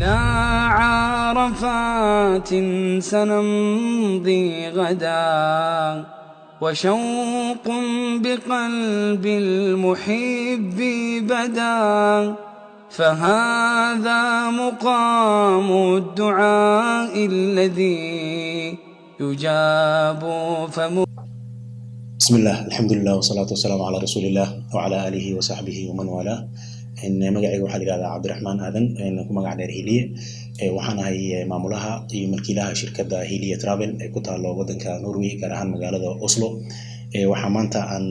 إلى عرفات سنمضي غدا وشوق بقلب المحب بدا فهذا مقام الدعاء الذي يجاب بسم الله الحمد لله والصلاة والسلام على رسول الله وعلى آله وصحبه ومن والاه إن مجاعي وحال هذا عبد الرحمن آدم إن كم مجاعنا هيلية وحنا هي معمولها يملكي لها شركة هيلية ترافل كتها لو بدن كنوروي كرهان مجال أوسلو وحمانتا أن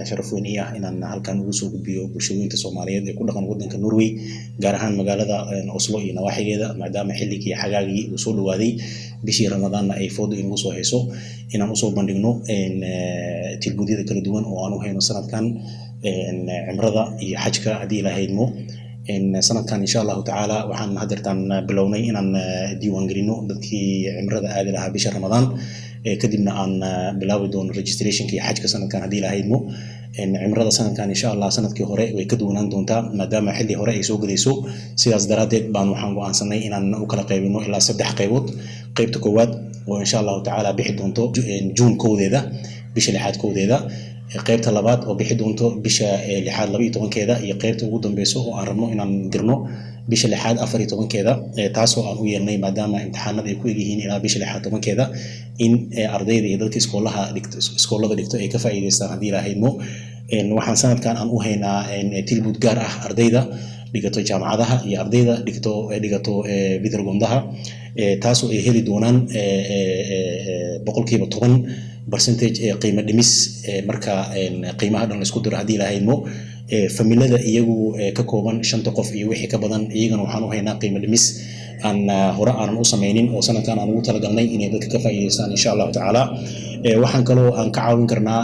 شرفونية إن هالكان وصول بيو بشوين كصومالية كل كان بدن كنوروي كرهان مجال أوسلو ينواحي هذا مدام حليكي حاجة وصول وادي bishii ramadaan ay foodo inuu soo hayso inaan u soo bandhigno tilbuudiyada kala duwan oo aan u hayno sanadkan cimrada iyo xajka hadii la haymo sanadkan insha Allah taala waxaan hadirtaan bilownay inaan diiwaan gelino dadkii cimrada aadi lahaa bisha ramadaan kadibna aan bilaawi doono registrationkii xajka sanadkan hadii la haymo cimrada sanadkan insha Allah sanadkii hore way ka duwanaan doontaa maadaama xilli hore ay soo gadayso sidaas daraadeed baan waxaan go'aansanay inaan u kala qaybino ilaa 3 qaybood qaybta koowaad oo insha Allah taala bixi doonto June koodeeda bisha lixaad koodeeda qaybta labaad oo bixi doonto bisha lixaad 12keeda iyo qaybta ugu dambayso oo aan rabno inaan dirno bisha lixaad 14keeda taasoo aan u yeelnay maadaama imtixaanada ay ku yihiin ilaa bisha lixaad 10keeda in ardayda iyo dadka iskoolada dhigto ay ka faa'iideystaan hadii la haymo waxaan sanadkan aan u haynaa tilbuud gaar ah ardayda dhigato jaamacadaha iyo ardayda dhigato Vidergondaha taasoo ay heli doonaan 10% qiimo dhimis marka qiimaha dhan la isku diro hadii la haymo familada iyagu ka kooban 5 qof iyo wixii ka badan iyagana waxaan u haynaa qiimo dhimis aan hore aan u sameeynin oo sanadkan aan ugu talagalnay inay dadka ka faa'iideystaan insha Allah taala waxaan kaloo aan ka caawin karnaa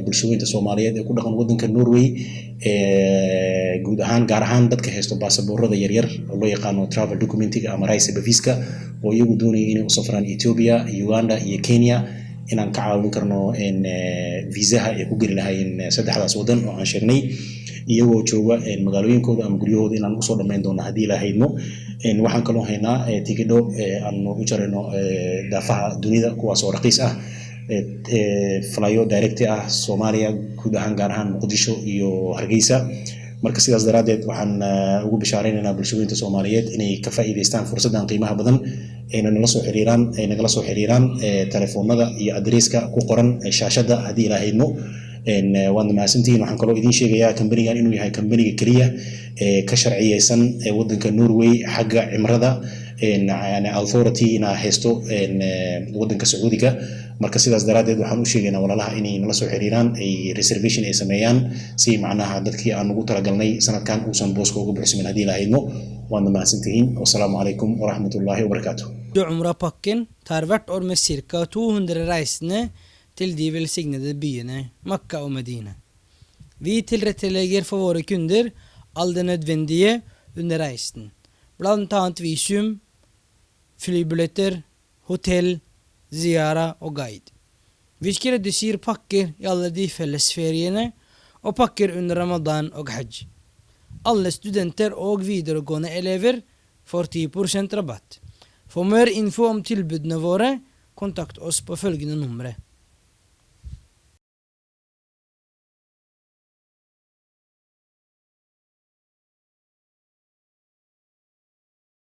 bulshooyinka Soomaaliyeed ee ku dhaqan wadanka Norway guud ahaan gaar ahaan dadka haysto baasaboorada yar yar oo loo yaqaan travel documentiga ama raisa bafiska oo iyagu doonayay inay u safraan Ethiopia, Uganda iyo Kenya inaan ka caawin karno viisaha ay ku gali lahaayeen saddexdaas wadan oo aan sheegnay iyagoo jooga magaalooyinkooda ama guryahooda inaan u soo dhameyn doono hadii la hayno waxaan kaloo haynaa tigidho aan u jarayno daafaha dunida kuwaas oo raqiis ah flyo direct ah Soomaaliya guud ahaan gaar ahaan Muqdisho iyo Hargeysa marka sidaas daraadeed waxaan ugu bishaareynaa bulshooyinka Soomaaliyeed inay ka faa'iideystaan fursadan qiimaha badan ee nagala soo xiriiraan telefoonada iyo adreeska ku qoran shaashada hadii la hayno waan maasantiin waxaan kaloo idin sheegayaa company-gan inuu yahay company-ga kaliya ka sharciyeysan wadanka Norway xagga cimrada yani authority ina haysto wadanka Sacuudiga marka sidaas daraadeed waxaan u sheegaynaa walaalaha inay nala soo xiriiraan ay reservation ay sameeyaan si macnaha dadkii aan ugu talagalnay sanadkan uusan booska ugu buuxsamin hadii la hayno waan maasantiin wassalaamu calaykum waraxmatullaahi wabarakaatuh Umra pakken tar hvert år med cirka 200 reisende til de velsignede byene Makka og Medina. Vi tilrettelegger for våre kunder all det nødvendige under reisen, blant annet visum, flybilletter, hotell, ziara og guide. Vi skreddersyr pakker i alle de fellesferiene og pakker under Ramadan og Hajj. Alle studenter og videregående elever får 10% rabatt. For mer info om tilbudene våre, kontakt oss på følgende numre.